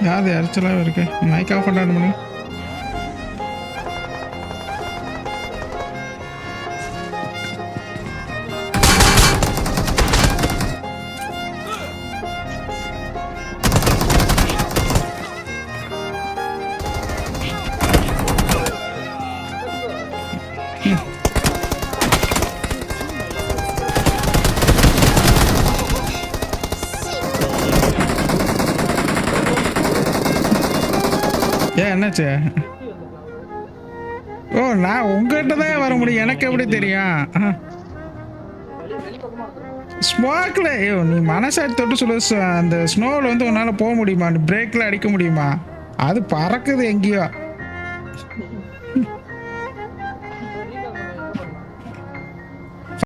யாரு இறைச்சலாக இருக்கு mic of பண்ணாடு மணி ஏன் என்னாச்சு ஓ நான் உங்ககிட்ட தான் வர முடியும் எனக்கு எப்படி தெரியும் ஸ்மோக்கில் ஐயோ நீ மனசாட்சி தொட்டு சொல்ல அந்த ஸ்னோவில் வந்து உன்னால் போக முடியுமா பிரேக்கில் அடிக்க முடியுமா அது பறக்குது எங்கேயோ